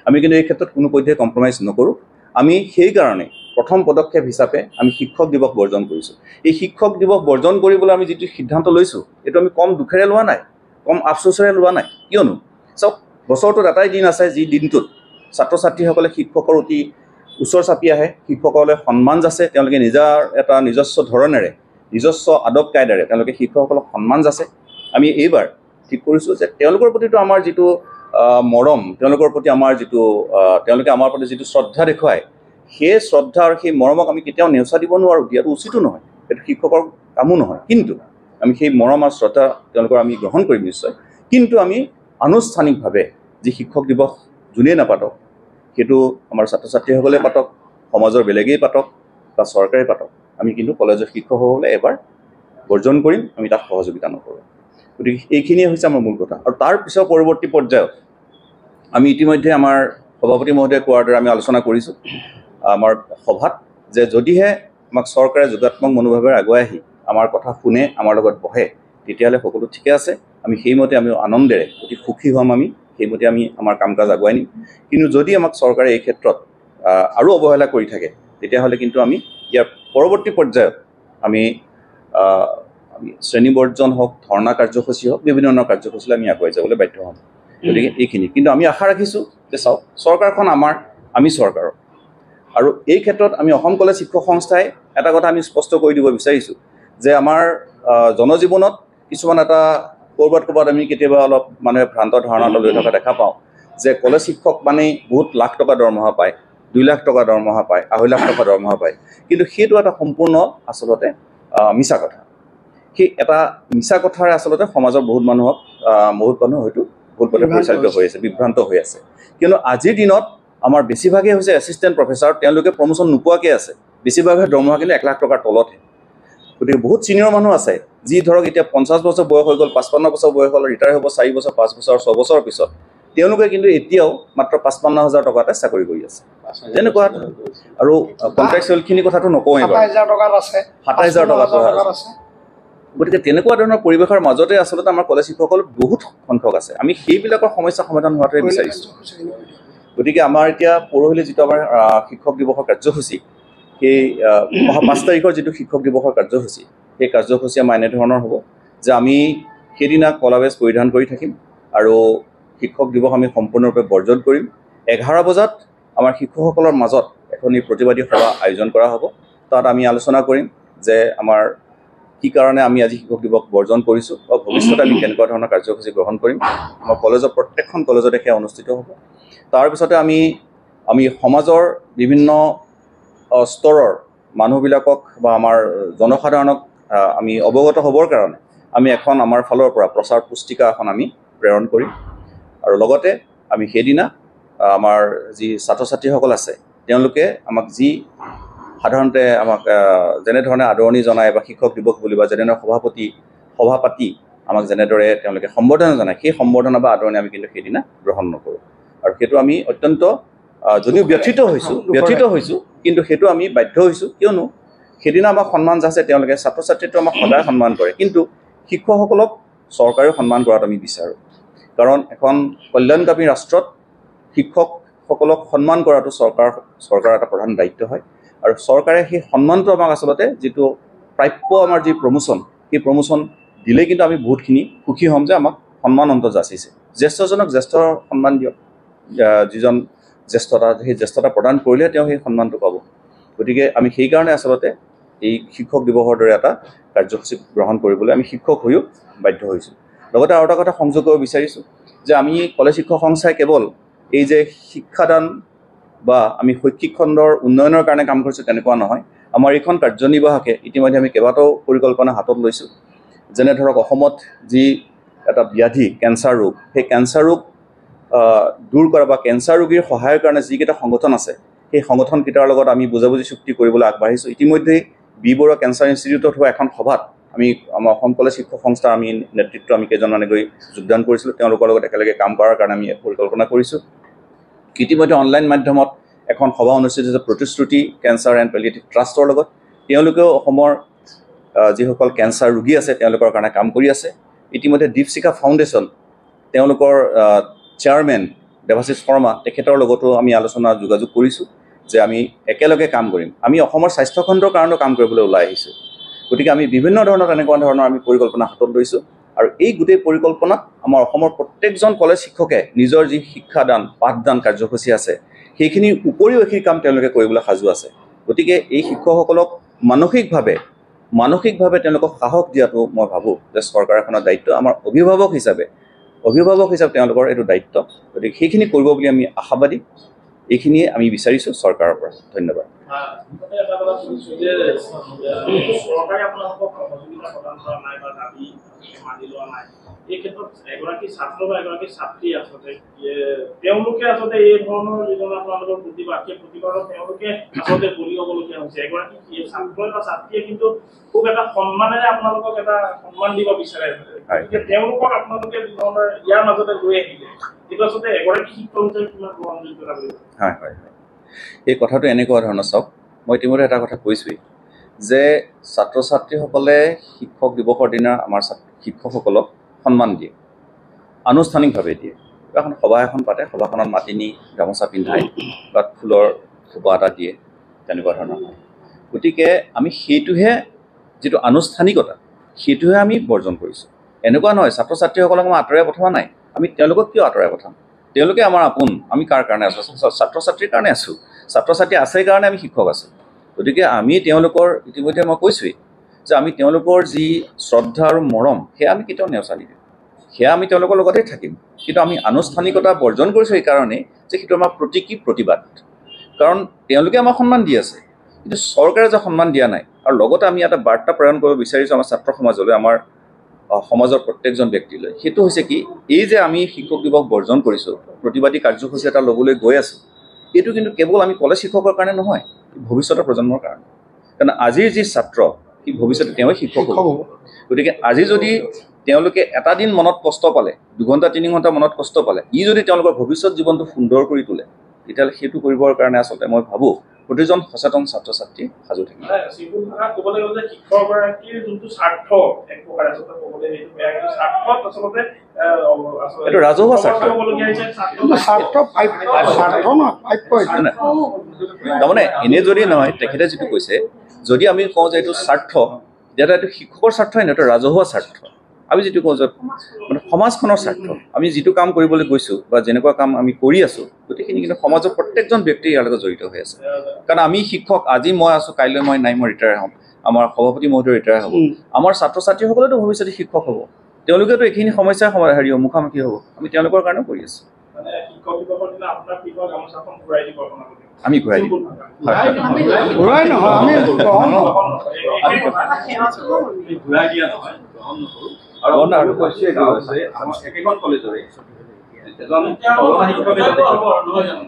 আমি কিন্তু এই ক্ষেত্ৰত কোনোপধ্যে কম্প্ৰমাইজ নকৰোঁ। আমি সেইকাৰণে প্ৰথম পদক্ষেপ হিচাপে আমি শিক্ষক দিৱস বৰ্জন কৰিছোঁ। এই শিক্ষক দিৱস বৰ্জন কৰিবলৈ আমি যিটো সিদ্ধান্ত লৈছোঁ, এইটো আমি কম দুখেৰে লোৱা নাই, কম আফচোচেৰে লোৱা নাই। কিয়নো চাওক, বছৰটোত এটাই দিন আছে যি দিনটোত ছাত্ৰ ছাত্ৰীসকলে শিক্ষকৰ অতি ওচৰ চাপি আহে, শিক্ষকসকলে সন্মান যাচে, তেওঁলোকে এটা নিজস্ব ধৰণেৰে, নিজস্ব আদব কায়দাৰে তেওঁলোকে শিক্ষকসকলক সন্মান যাচে। আমি এইবাৰ ঠিক কৰিছোঁ যে তেওঁলোকৰ প্ৰতিটো আমাৰ যিটো মৰম, তেওঁলোকৰ প্ৰতি আমাৰ যিটো তেওঁলোকে আমাৰ প্ৰতি যিটো শ্ৰদ্ধা দেখুৱায়, সেই শ্ৰদ্ধা আৰু সেই মৰমক আমি কেতিয়াও নেওচা দিব নোৱাৰোঁ, দিয়াটো উচিতো নহয়, সেইটো শিক্ষকৰ কামো নহয়। কিন্তু আমি সেই মৰম আৰু শ্ৰদ্ধা তেওঁলোকৰ আমি গ্ৰহণ কৰিম নিশ্চয়। কিন্তু আমি আনুষ্ঠানিকভাৱে যি শিক্ষক দিৱস যোনেই নাপাতক, সেইটো আমাৰ ছাত্ৰ ছাত্ৰীসকলে পাতক, সমাজৰ বেলেগেই পাতক বা চৰকাৰে পাতক, আমি কিন্তু কলেজৰ শিক্ষকসকলে এবাৰ বৰ্জন কৰিম, আমি তাত সহযোগিতা নকৰোঁ। গতিকে এইখিনিয়ে হৈছে আমাৰ মূল কথা। আৰু তাৰ পিছৰ পৰৱৰ্তী পৰ্যায়ত আমি ইতিমধ্যে আমাৰ সভাপতি মহোদয়ে কোৱাৰ দৰে আমি আলোচনা কৰিছোঁ আমাৰ সভাত, যে যদিহে আমাক চৰকাৰে যোগাত্মক মনোভাৱেৰে আগুৱাই আহি আমাৰ কথা শুনে, আমাৰ লগত বহে, তেতিয়াহ'লে সকলো ঠিকে আছে। আমি সেইমতে আমি আনন্দেৰে অতি সুখী হ'ম, আমি সেইমতে আমি আমাৰ কাম কাজ আগুৱাই নিম। কিন্তু যদি আমাক চৰকাৰে এই ক্ষেত্ৰত আৰু অৱহেলা কৰি থাকে, তেতিয়াহ'লে কিন্তু আমি ইয়াৰ পৰৱৰ্তী পৰ্যায়ত আমি শ্ৰেণী বৰ্জন হওক, ধৰ্ণা কাৰ্যসূচী হওক, বিভিন্ন ধৰণৰ কাৰ্যসূচীলৈ আমি আগুৱাই যাবলৈ বাধ্য হ'ম। গতিকে এইখিনি কিন্তু আমি আশা ৰাখিছোঁ যে চাওক, চৰকাৰখন আমাৰ, আমি চৰকাৰৰ। আৰু এই ক্ষেত্ৰত আমি অসম কলেজ শিক্ষক সংস্থাই এটা কথা আমি স্পষ্ট কৰি দিব বিচাৰিছোঁ যে আমাৰ জনজীৱনত কিছুমান এটা ক'ৰবাত আমি কেতিয়াবা অলপ মানুহে ভ্ৰান্ত ধাৰণা লৈ থকা দেখা পাওঁ যে কলেজ শিক্ষক মানেই বহুত লাখ টকা দৰমহা পায়, 2 লাখ টকা দৰমহা পায়, 2.5 লাখ টকা দৰমহা পায়। কিন্তু সেইটো এটা সম্পূৰ্ণ আচলতে মিছা কথা। সেই এটা মিছা কথাৰে আচলতে সমাজৰ বহুত মানুহ হয়তো ভুল পথে পৰিচালিত হৈ আছে, বিভ্ৰান্ত হৈ আছে। কিন্তু আজিৰ দিনত আমাৰ বেছিভাগেই হৈছে এছিষ্টেণ্ট প্ৰফেচাৰ, তেওঁলোকে প্ৰমোশ্যন নোপোৱাকৈ আছে, বেছিভাগে দৰমহা কিন্তু 1 লাখ টকাৰ তলতহে। গতিকে বহুত ছিনিয়ৰ মানুহ আছে যি ধৰক এতিয়া 50 বছৰ বয়স হৈ গ'ল, 55 বছৰ বয়স হ'ল, ৰিটায়াৰ হ'ব 4 বছৰ, 5 বছৰ, 6 বছৰৰ পিছত, তেওঁলোকে কিন্তু এতিয়াও মাত্ৰ 55,000 টকাতে চাকৰি কৰি আছে। তেনেকুৱা আৰু কণ্ট্ৰেকচুৱেলখিনি কথাটো নকওঁৱেই বাৰু, 27,000 টকাত আছে। গতিকে তেনেকুৱা ধৰণৰ পৰিৱেশৰ মাজতে আচলতে আমাৰ কলেজ শিক্ষকসকল বহুত সংখ্যক আছে। আমি সেইবিলাকৰ সমস্যা সমাধান হোৱাটোৱে বিচাৰিছোঁ। গতিকে আমাৰ এতিয়া পৰহিলৈ যিটো আমাৰ শিক্ষক দিৱসৰ কাৰ্যসূচী, সেই অহা 5 তাৰিখৰ যিটো শিক্ষক দিৱসৰ কাৰ্যসূচী, সেই কাৰ্যসূচী আমাৰ এনেধৰণৰ হ'ব যে আমি সেইদিনা কলা বেজ পৰিধান কৰি থাকিম আৰু শিক্ষক দিৱস আমি সম্পূৰ্ণৰূপে বৰ্জন কৰিম। 11 বজাত আমাৰ শিক্ষকসকলৰ মাজত এখনি প্ৰতিবাদী সভা আয়োজন কৰা হ'ব। তাত আমি আলোচনা কৰিম যে আমাৰ কি কাৰণে আমি আজি শিক্ষক দিৱস বৰ্জন কৰিছোঁ বা ভৱিষ্যতে আমি কেনেকুৱা ধৰণৰ কাৰ্যসূচী গ্ৰহণ কৰিম। আমাৰ কলেজৰ প্ৰত্যেকখন কলেজতে সেয়া অনুষ্ঠিত হ'ব। তাৰপিছতে আমি সমাজৰ বিভিন্ন স্তৰৰ মানুহবিলাকক বা আমাৰ জনসাধাৰণক আমি অৱগত হ'বৰ কাৰণে আমি এখন আমাৰ ফালৰ পৰা প্ৰচাৰ পুস্তিকা এখন আমি প্ৰেৰণ কৰিম আৰু লগতে আমি সেইদিনা আমাৰ যি ছাত্ৰ ছাত্ৰীসকল আছে তেওঁলোকে আমাক যি সাধাৰণতে আমাক যেনেধৰণে আদৰণি জনায় বা শিক্ষক দিৱস বুলি বা যেনেধৰণে সভা পাতি আমাক যেনেদৰে তেওঁলোকে সম্বৰ্ধনা জনায় সেই সম্বৰ্ধনা বা আদৰণি আমি কিন্তু সেইদিনা গ্ৰহণ নকৰোঁ আৰু সেইটো আমি অত্যন্ত যদিও ব্যথিত হৈছোঁ কিন্তু সেইটো আমি বাধ্য হৈছোঁ কিয়নো সেইদিনা আমাক সন্মান যাচে তেওঁলোকে ছাত্ৰ ছাত্ৰীটো আমাক সদায় সন্মান কৰে কিন্তু শিক্ষকসকলক চৰকাৰেও সন্মান কৰাটো আমি বিচাৰোঁ কাৰণ এখন কল্যাণকামী ৰাষ্ট্ৰত শিক্ষকসকলক সন্মান কৰাটো চৰকাৰৰ এটা প্ৰধান দায়িত্ব হয় আৰু চৰকাৰে সেই সন্মানটো আমাক আচলতে যিটো প্ৰাপ্য আমাৰ যি প্ৰমোচন সেই প্ৰমোচন দিলে কিন্তু আমি বহুতখিনি সুখী হ'ম যে আমাক সন্মান অন্ত যাচিছে জ্যেষ্ঠজনক জ্যেষ্ঠ সন্মান দিয়ক যিজন জ্যেষ্ঠতা সেই জ্যেষ্ঠতা প্ৰদান কৰিলে তেওঁ সেই সন্মানটো পাব গতিকে আমি সেইকাৰণে আচলতে এই শিক্ষক দিৱসৰ দৰে এটা কাৰ্যসূচী গ্ৰহণ কৰিবলৈ আমি শিক্ষক হৈও বাধ্য হৈছোঁ লগতে আৰু এটা কথা সংযোগ কৰিব বিচাৰিছোঁ যে আমি কলেজ শিক্ষক সংস্থাই কেৱল এই যে শিক্ষাদান বা আমি শৈক্ষিক খণ্ডৰ উন্নয়নৰ কাৰণে কাম কৰিছোঁ তেনেকুৱা নহয় আমাৰ এইখন কাৰ্যনিৰ্বাহকে ইতিমধ্যে আমি কেইবাটাও পৰিকল্পনা হাতত লৈছোঁ যেনে ধৰক অসমত যি এটা ব্যাধি কেঞ্চাৰ ৰোগ সেই কেঞ্চাৰ ৰোগ দূৰ কৰা বা কেঞ্চাৰ ৰোগীৰ সহায়ৰ কাৰণে যিকেইটা সংগঠন আছে সেই সংগঠনকেইটাৰ লগত আমি বুজাবুজি চুক্তি কৰিবলৈ আগবাঢ়িছোঁ ইতিমধ্যেই বি বৰুৱা কেঞ্চাৰ ইনষ্টিটিউটত হোৱা এখন সভাত আমাৰ অসম কলেজ শিক্ষক সংস্থাৰ আমি নেতৃত্ব আমি কেইজনমানে গৈ যোগদান কৰিছিলোঁ তেওঁলোকৰ লগত একেলগে কাম কৰাৰ কাৰণে আমি পৰিকল্পনা কৰিছোঁ ইতিমধ্যে অনলাইন মাধ্যমত এখন সভা অনুষ্ঠিত হৈছে প্ৰতিশ্ৰুতি কেঞ্চাৰ এণ্ড পেলিয়েটিভ ট্ৰাষ্টৰ লগত তেওঁলোকেও অসমৰ যিসকল কেঞ্চাৰ ৰোগী আছে তেওঁলোকৰ কাৰণে কাম কৰি আছে ইতিমধ্যে দীপশিখা ফাউণ্ডেশ্যন তেওঁলোকৰ চেয়াৰমেন দেৱাশিষ শৰ্মা তেখেতৰ লগতো আমি যোগাযোগ কৰিছোঁ যে আমি একেলগে কাম কৰিম আমি অসমৰ স্বাস্থ্যখণ্ডৰ কাৰণেও কাম কৰিবলৈ ওলাই আহিছোঁ গতিকে আমি বিভিন্ন ধৰণৰ তেনেকুৱা ধৰণৰ আমি পৰিকল্পনা হাতত লৈছোঁ আৰু এই গোটেই পৰিকল্পনাত আমাৰ অসমৰ প্ৰত্যেকজন কলেজ শিক্ষকে নিজৰ যি শিক্ষাদান পাঠদান কাৰ্যসূচী আছে সেইখিনিৰ উপৰিও এইখিনি কাম তেওঁলোকে কৰিবলৈ সাজু আছে গতিকে এই শিক্ষকসকলক মানসিকভাৱে তেওঁলোকক সাহস দিয়াটো মই ভাবোঁ যে চৰকাৰ এখনৰ দায়িত্ব আমাৰ অভিভাৱক হিচাপে তেওঁলোকৰ এইটো দায়িত্ব গতিকে সেইখিনি কৰিব বুলি আমি আশাবাদী এইখিনিয়ে আমি বিচাৰিছোঁ চৰকাৰৰ পৰা ধন্যবাদ এই ক্ষেত্ৰত এগৰাকী ছাত্ৰ বা এগৰাকী ছাত্ৰী আচলতে তেওঁলোকে আচলতে এই ধৰণৰ যিজন আপোনালোকৰ প্ৰতিবাদ সেই প্ৰতিবাদত তেওঁলোকে আচলতে বলি হ'বলগীয়া হৈছে এগৰাকী ছাত্ৰ বা ছাত্ৰীয়ে কিন্তু খুব এটা সন্মানেৰে আপোনালোকক এটা সন্মান দিব বিচাৰে গতিকে তেওঁলোকক আপোনালোকে যি ধৰণৰ ইয়াৰ মাজতে লৈ আহিলে এইটো আচলতে এগৰাকী শিক্ষক হিচাপে কিমান গ্ৰহণযোগ্যতা বুলি হয় এই কথাটো এনেকুৱা ধৰণৰ চাওক মই ইতিমধ্যে এটা কথা কৈছোঁৱেই যে ছাত্ৰ ছাত্ৰীসকলে শিক্ষক দিৱসৰ দিনা আমাৰ শিক্ষকসকলক সন্মান দিয়ে আনুষ্ঠানিকভাৱে দিয়ে এখন সভা এখন পাতে সভাখনত মাতি নি গামোচা পিন্ধাই বা ফুলৰ থোপা এটা দিয়ে তেনেকুৱা ধৰণৰ হয় গতিকে আমি সেইটোহে যিটো আনুষ্ঠানিকতা সেইটোহে আমি বৰ্জন কৰিছোঁ এনেকুৱা নহয় ছাত্ৰ ছাত্ৰীসকলক মই আঁতৰাই পঠোৱা নাই আমি তেওঁলোকক কিয় আঁতৰাই পঠাম তেওঁলোকে আমাৰ আপোন আমি কাৰ কাৰণে আছোঁ ছাত্ৰ ছাত্ৰীৰ কাৰণে আছোঁ ছাত্ৰ ছাত্ৰী আছে কাৰণে আমি শিক্ষক আছোঁ গতিকে আমি তেওঁলোকৰ ইতিমধ্যে মই কৈছোঁৱেই যে আমি তেওঁলোকৰ যি শ্ৰদ্ধা আৰু মৰম সেয়া আমি কেতিয়াও নেওচা নিদিওঁ সেয়া আমি তেওঁলোকৰ লগতে থাকিম কিন্তু আমি আনুষ্ঠানিকতা বৰ্জন কৰিছোঁ এইকাৰণেই যে সেইটো আমাৰ প্ৰতীকী প্ৰতিবাদ কাৰণ তেওঁলোকে আমাক সন্মান দি আছে কিন্তু চৰকাৰে যে সন্মান দিয়া নাই আৰু লগতে আমি এটা বাৰ্তা প্ৰেৰণ কৰিব বিচাৰিছোঁ আমাৰ ছাত্ৰ সমাজলৈ আমাৰ সমাজৰ প্ৰত্যেকজন ব্যক্তিলৈ সেইটো হৈছে কি এই যে আমি শিক্ষক দিৱস বৰ্জন কৰিছোঁ প্ৰতিবাদী কাৰ্যসূচী এটা ল'বলৈ গৈ আছোঁ এইটো কিন্তু কেৱল আমি কলেজ শিক্ষকৰ কাৰণে নহয় ভৱিষ্যতৰ প্ৰজন্মৰ কাৰণে কাৰণ আজিৰ যি ছাত্ৰ সি ভৱিষ্যতে তেওঁই শিক্ষক হ'ব গতিকে আজি যদি তেওঁলোকে এটা দিন মনত কষ্ট পালে 2 ঘণ্টা 3 ঘণ্টা মনত কষ্ট পালে ই যদি তেওঁলোকৰ ভৱিষ্যত জীৱনটো সুন্দৰ কৰি তোলে তেতিয়াহ'লে সেইটো কৰিবৰ কাৰণে আচলতে মই ভাবোঁ প্ৰতিজন সচেতন ছাত্ৰ ছাত্ৰী সাজু থাকিব ক'বলৈ গ'লে শিক্ষকগৰাকীৰ যোনটো স্বাৰ্থ এক প্ৰকাৰ আচলতে ক'বলৈ সেইটো বেয়া কিন্তু স্বাৰ্থত আচলতে এইটো ৰাজহুৱা স্বাৰ্থ তাৰমানে এনে যদি নহয় তেখেতে যিটো কৈছে যদি আমি কওঁ যে এইটো স্বাৰ্থ তেতিয়া এইটো শিক্ষকৰ স্বাৰ্থই নহয় এইটো ৰাজহুৱা স্বাৰ্থ আমি যিটো কওঁ যে মানে সমাজখনৰ স্বাৰ্থ আমি যিটো কাম কৰিবলৈ গৈছোঁ বা যেনেকুৱা কাম আমি কৰি আছোঁ গোটেইখিনি কিন্তু সমাজৰ প্ৰত্যেকজন ব্যক্তি ইয়াৰ লগত জড়িত হৈ আছে কাৰণ আমি শিক্ষক আজি মই আছোঁ কাইলৈ মই নাই মই ৰিটায়াৰ হ'ম আমাৰ সভাপতি মহোদয় ৰিটায়াৰ হ'ব আমাৰ ছাত্ৰ ছাত্ৰীসকলেতো ভৱিষ্যতে শিক্ষক হ'ব তেওঁলোকেতো এইখিনি সমস্যাৰ মুখামুখি হ'ব আমি তেওঁলোকৰ কাৰণেও কৰি আছোঁ শিক্ষক দিৱসৰ দিনা আপোনাক কি কয় গামোচাখন ঘূৰাই দিব আপোনালোকে আমি ঘূৰাই দিম ঘূৰাই নহয় আমি গ্ৰহণ ঘূৰাই দিয়া নহয় গ্ৰহণ নকৰোঁ আৰু কৈছে একেখন কলেজৰে এজন শিক্ষকে নহয় জানো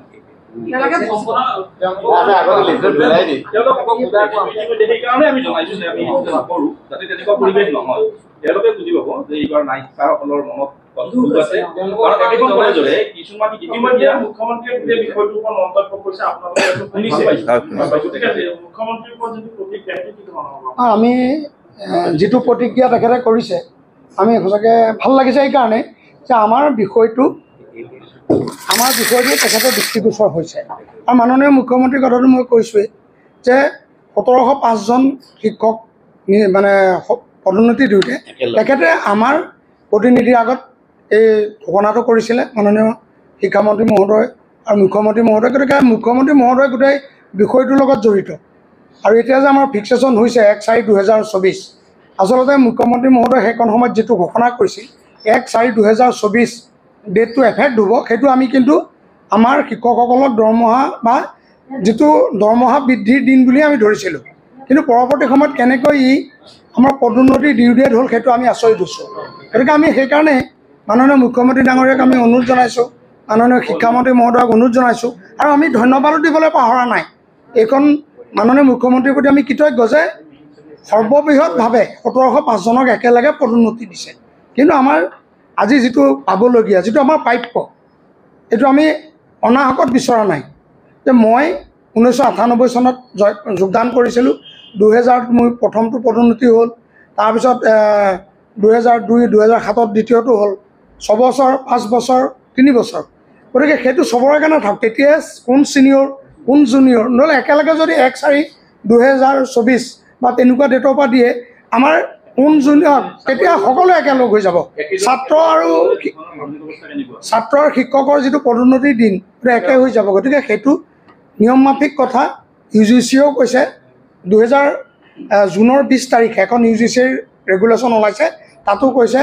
সেইকাৰণে আমি জনাইছো যে আমি নকৰোঁ যাতে তেনেকুৱা পৰিৱেশ নহয় তেওঁলোকে বুজি পাব যে এইবাৰ নাই শিক্ষাসকলৰ মনত আছে কাৰণ একেখন কলেজৰে কিছুমান ইতিমধ্যে মুখ্যমন্ত্ৰীয়ে গোটেই বিষয়টোৰ ওপৰত মন্তব্য কৰিছে আপোনালোকে শুনিছে গতিকে মুখ্যমন্ত্ৰীৰ ওপৰত যদি প্ৰতিক্ৰিয়া কি ধৰণৰ হ'ব আমি যিটো প্ৰতিক্ৰিয়া তেখেতে কৰিছে আমি সঁচাকৈ ভাল লাগিছে এইকাৰণে যে আমাৰ বিষয়টো তেখেতৰ দৃষ্টিগোচৰ হৈছে আৰু মাননীয় মুখ্যমন্ত্ৰীৰ কথাটো মই কৈছোঁৱেই যে 1705জন শিক্ষক মানে পদোন্নতি দিওঁতে তেখেতে আমাৰ প্ৰতিনিধিৰ আগত এই ঘোষণাটো কৰিছিলে মাননীয় শিক্ষামন্ত্ৰী মহোদয় আৰু মুখ্যমন্ত্ৰী মহোদয় গতিকে মুখ্যমন্ত্ৰী মহোদয় গোটেই বিষয়টোৰ লগত জড়িত আৰু এতিয়া যে আমাৰ ফিক্সেশ্যন হৈছে 1/4/2024 আচলতে মুখ্যমন্ত্ৰী মহোদয় সেইখন সময়ত যিটো ঘোষণা কৰিছিল 1/4/2024 ডেটটো এফেক্ট হ'ব সেইটো আমি কিন্তু আমাৰ শিক্ষকসকলক দৰমহা বা যিটো দৰমহা বৃদ্ধিৰ দিন বুলি আমি ধৰিছিলোঁ কিন্তু পৰৱৰ্তী সময়ত কেনেকৈ আমাৰ পদোন্নতি ডিউডিয়েট হ'ল সেইটো আমি আচৰিত হৈছোঁ গতিকে আমি সেইকাৰণে মাননীয় মুখ্যমন্ত্ৰী ডাঙৰীয়াক আমি অনুৰোধ জনাইছোঁ মাননীয় শিক্ষামন্ত্ৰী মহোদয়ক অনুৰোধ জনাইছোঁ আৰু আমি ধন্যবাদো দিবলৈ পাহৰা নাই এইখন মাননীয় মুখ্যমন্ত্ৰীৰ প্ৰতি আমি কৃতজ্ঞ যে সৰ্ববৃহৎভাৱে 1705জনক একেলগে পদোন্নতি দিছে কিন্তু আমাৰ আজি যিটো পাবলগীয়া যিটো আমাৰ প্ৰাপ্য এইটো আমি অনাহকত বিচৰা নাই যে মই 1998 চনত যোগদান কৰিছিলোঁ 2000ত মোৰ প্ৰথমটো পদোন্নতি হ'ল তাৰপিছত 2002 2007ত দ্বিতীয়টো হ'ল 6 বছৰ 5 বছৰ 3 বছৰ গতিকে সেইটো চবৰে কাৰণে থাকক তেতিয়া কোন ছিনিয়ৰ কোন জুনিয়ৰ নহ'লে একেলগে যদি 1/4/2024 বা তেনেকুৱা ডেটৰ পৰা দিয়ে আমাৰ কোন জুনিয়ৰ তেতিয়া সকলো একেলগ হৈ যাব ছাত্ৰ আৰু শিক্ষকৰ যিটো পদোন্নতিৰ দিন সেইটো একে হৈ যাব গতিকে সেইটো নিয়ম মাফিক কথা UGCয়েও কৈছে 2000 জুনৰ 20 তাৰিখে এখন UGCৰ ৰেগুলেশ্যন ওলাইছে তাতো কৈছে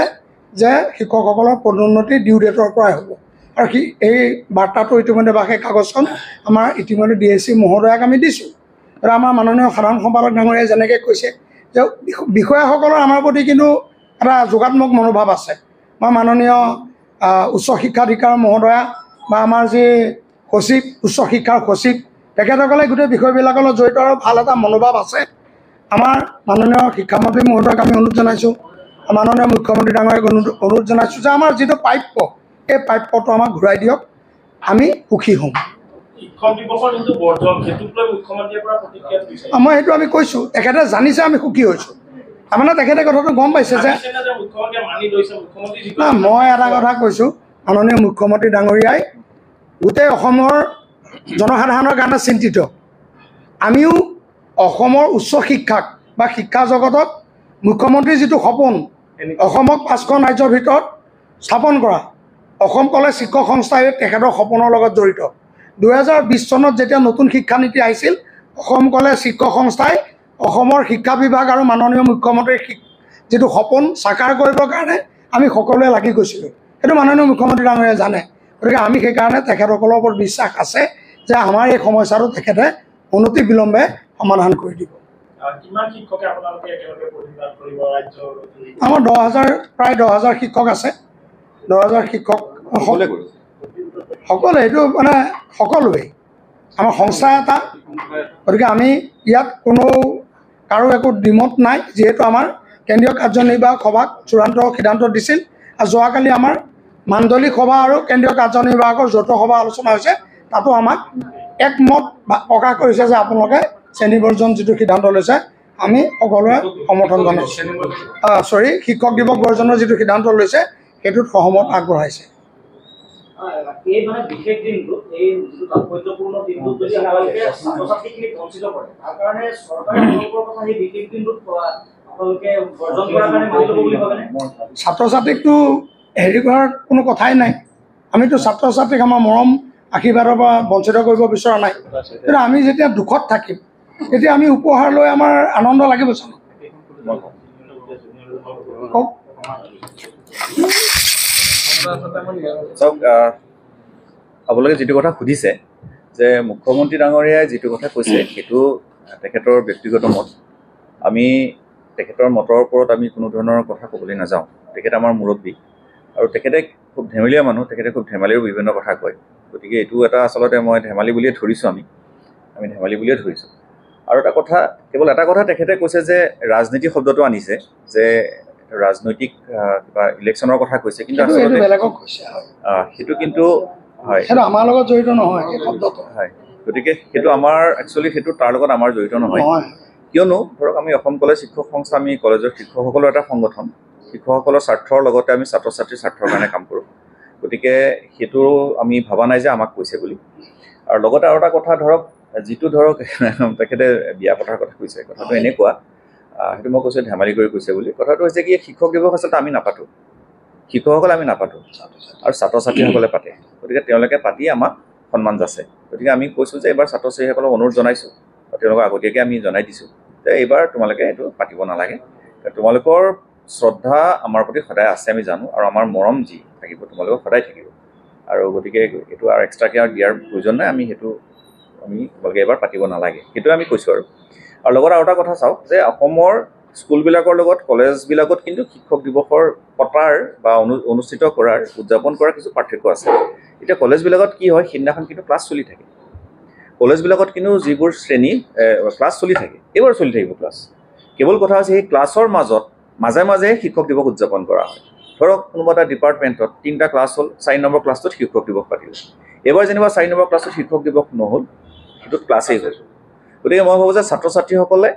যে শিক্ষকসকলৰ পদোন্নতি ডিউ ডেটৰ পৰাই হ'ব আৰু এই বাৰ্তাটো ইতিমধ্যে বা সেই কাগজখন আমাৰ ইতিমধ্যে DSC মহোদয়াক আমি দিছোঁ আৰু আমাৰ মাননীয় সাধাৰণ সম্পাদক ডাঙৰীয়াই যেনেকৈ কৈছে যে বিষয়াসকলৰ আমাৰ প্ৰতি কিন্তু এটা যোগাত্মক মনোভাৱ আছে বা মাননীয় উচ্চ শিক্ষাধিকাৰ মহোদয়া বা আমাৰ যি সচিব উচ্চ শিক্ষাৰ সচিব তেখেতসকলে গোটেই বিষয়বিলাকৰ লগত জড়িত আৰু ভাল এটা মনোভাৱ আছে আমাৰ মাননীয় শিক্ষামন্ত্ৰী মহোদয়ক আমি অনুৰোধ জনাইছোঁ মাননীয় মুখ্যমন্ত্ৰী ডাঙৰীয়াক অনুৰোধ জনাইছোঁ যে আমাৰ যিটো প্ৰাপ্য এই প্ৰাপ্যটো আমাক ঘূৰাই দিয়ক আমি সুখী হ'ম শিক্ষক দিৱসৰ যোনটো বৰ্জন সেইটোক লৈ মুখ্যমন্ত্ৰীৰ পৰা প্ৰতিক্ৰিয়া দিছে মই সেইটো আমি কৈছোঁ তেখেতে জানিছে আমি সুখী হৈছোঁ তাৰমানে তেখেতে কথাটো গম পাইছে যে মুখ্যমন্ত্ৰীয়ে মানি লৈছে মুখ্যমন্ত্ৰী মই এটা কথা কৈছোঁ মাননীয় মুখ্যমন্ত্ৰী ডাঙৰীয়াই গোটেই অসমৰ জনসাধাৰণৰ কাৰণে চিন্তিত আমিও অসমৰ উচ্চ শিক্ষাক বা শিক্ষা জগতত মুখ্যমন্ত্ৰীৰ যিটো সপোন অসমক 5খন ৰাজ্যৰ ভিতৰত স্থাপন কৰা অসম কলেজ শিক্ষক সংস্থাই তেখেতৰ সপোনৰ লগত জড়িত 2020 চনত যেতিয়া নতুন শিক্ষানীতি আহিছিল অসম কলেজ শিক্ষক সংস্থাই অসমৰ শিক্ষা বিভাগ আৰু মাননীয় মুখ্যমন্ত্ৰীৰ যিটো সপোন সাকাৰ কৰিবৰ কাৰণে আমি সকলোৱে লাগি গৈছিলোঁ সেইটো মাননীয় মুখ্যমন্ত্ৰী ডাঙৰীয়াই জানে গতিকে আমি সেইকাৰণে তেখেতসকলৰ ওপৰত বিশ্বাস আছে যে আমাৰ এই সমস্যাটো তেখেতে অনতি বিলম্বে সমাধান কৰি দিব কিমান শিক্ষকে আপোনালোকে একেলগে প্ৰতিবাদ কৰিব ৰাজ্যৰ আমাৰ 10,000 প্ৰায় 10,000 শিক্ষক আছে 10,000 শিক্ষক সকলোৱে এইটো মানে সকলোৱেই আমাৰ সংস্থা এটা গতিকে আমি ইয়াত কোনো কাৰো একো দ্বিমত নাই যিহেতু আমাৰ কেন্দ্ৰীয় কাৰ্যনিৰ্বাহক সভাক চূড়ান্ত সিদ্ধান্ত দিছিল আৰু যোৱাকালি আমাৰ মাণ্ডলিক সভা আৰু কেন্দ্ৰীয় কাৰ্যনিৰ্বাহকৰ যৌথ সভা আলোচনা হৈছে তাতো আমাক একমত প্ৰকাশ কৰিছে যে আপোনালোকে শ্ৰেণীবৰ্জন যিটো সিদ্ধান্ত লৈছে আমি সকলোৱে সমৰ্থন জনাইছোঁ শিক্ষক দিৱস বৰ্জনৰ যিটো সিদ্ধান্ত লৈছে সেইটোত সহমত আগবঢ়াইছে এই মানে বিশেষ দিনটো এই যিটো তাৎপৰ্যপূৰ্ণ দিনটো যদি আপোনালোকে ছাত্ৰ ছাত্ৰীখিনিক বঞ্চিত কৰে তাৰ কাৰণে চৰকাৰে আপোনালোকৰ কথা সেই বিশেষ দিনটোত আপোনালোকে বৰ্জন কৰাৰ কাৰণে মানি ল'ব বুলি ভাবেনে ছাত্ৰ ছাত্ৰীকতো হেৰি কৰাৰ কোনো কথাই নাই আমিতো ছাত্ৰ ছাত্ৰীক আমাৰ মৰম আশীৰ্বাদৰ পৰা বঞ্চিত কৰিব বিচৰা নাই কিন্তু আমি যেতিয়া দুখত থাকিম তেতিয়া আমি উপহাৰ লৈ আমাৰ আনন্দ লাগিব জানো চাওক আপোনালোকে যিটো কথা সুধিছে যে মুখ্যমন্ত্ৰী ডাঙৰীয়াই যিটো কথা কৈছে সেইটো তেখেতৰ ব্যক্তিগত মত। আমি তেখেতৰ মতৰ ওপৰত আমি কোনো ধৰণৰ কথা ক'বলৈ নাযাওঁ। তেখেত আমাৰ মুৰব্বী আৰু তেখেতে খুব ধেমেলীয়া মানুহ, তেখেতে খুব ধেমালিও বিভিন্ন কথা কয়। গতিকে এইটো এটা আচলতে মই ধেমালি বুলিয়ে ধৰিছোঁ, আমি ধেমালি বুলিয়ে ধৰিছোঁ। আৰু এটা কথা, কেৱল এটা কথা তেখেতে কৈছে যে ৰাজনীতি শব্দটো আনিছে, যে ৰাজনৈতিক কিবা ইলেকশ্যনৰ কথা কৈছে, কিন্তু আচলতে বেলেগক কৈছে সেইটো কিন্তু হয়, সেইটো আমাৰ লগত জড়িত নহয় এই শব্দটো। হয়, গতিকে সেইটো আমাৰ একচুৱেলি সেইটো তাৰ লগত আমাৰ জড়িত নহয়। কিয়নো ধৰক আমি অসম কলেজ শিক্ষক সংস্থা, আমি কলেজৰ শিক্ষকসকলৰ এটা সংগঠন। শিক্ষকসকলৰ স্বাৰ্থৰ লগতে আমি ছাত্ৰ ছাত্ৰীৰ স্বাৰ্থৰ কাৰণে কাম কৰোঁ। গতিকে সেইটো আমি ভবা নাই যে আমাক কৈছে বুলি। আৰু লগতে আৰু এটা কথা ধৰক, যিটো ধৰক তেখেতে বিয়া পতাৰ কথা কৈছে, কথাটো এনেকুৱা, সেইটো মই কৈছোঁ ধেমালি কৰি কৈছে বুলি। কথাটো হৈছে কি, শিক্ষক দিৱস আচলতে আমি নাপাতোঁ, শিক্ষকসকলে আমি নাপাতোঁ আৰু ছাত্ৰ ছাত্ৰীসকলে পাতে। গতিকে তেওঁলোকে পাতি আমাক সন্মান যাচে। গতিকে আমি কৈছোঁ যে এইবাৰ ছাত্ৰ ছাত্ৰীসকলক অনুৰোধ জনাইছোঁ, তেওঁলোকক আগতীয়াকৈ আমি জনাই দিছোঁ যে এইবাৰ তোমালোকে এইটো পাতিব নালাগে। তোমালোকৰ শ্ৰদ্ধা আমাৰ প্ৰতি সদায় আছে আমি জানো, আৰু আমাৰ মৰম যি থাকিব তোমালোকৰ সদায় থাকিব। আৰু গতিকে এইটো আৰু এক্সট্ৰাকৈ আৰু দিয়াৰ প্ৰয়োজন নাই, তোমালোকে এবাৰ পাতিব নালাগে, সেইটোৱে আমি কৈছোঁ। আৰু লগত আৰু এটা কথা চাওক যে অসমৰ স্কুলবিলাকৰ লগত কলেজবিলাকত কিন্তু শিক্ষক দিৱসৰ পতাৰ বা অনুষ্ঠিত কৰাৰ, উদযাপন কৰাৰ কিছু পাৰ্থক্য আছে। এতিয়া কলেজবিলাকত কি হয়, সিদিনাখন কিন্তু ক্লাছ চলি থাকে। কলেজবিলাকত কিন্তু যিবোৰ শ্ৰেণী ক্লাছ চলি থাকে, এইবাৰ চলি থাকিব ক্লাছ। কেৱল কথা হৈছে সেই ক্লাছৰ মাজে মাজে শিক্ষক দিৱস উদযাপন কৰা হয়। ধৰক কোনোবা এটা ডিপাৰ্টমেণ্টত 3টা ক্লাছ হ'ল, 4 নম্বৰ ক্লাছটোত শিক্ষক দিৱস পাতিলে। এইবাৰ যেনিবা 4 নম্বৰ ক্লাছটোত শিক্ষক দিৱস নহ'ল, সেইটোত ক্লাছেই হ'ল। গতিকে মই ভাবোঁ যে ছাত্ৰ ছাত্ৰীসকলে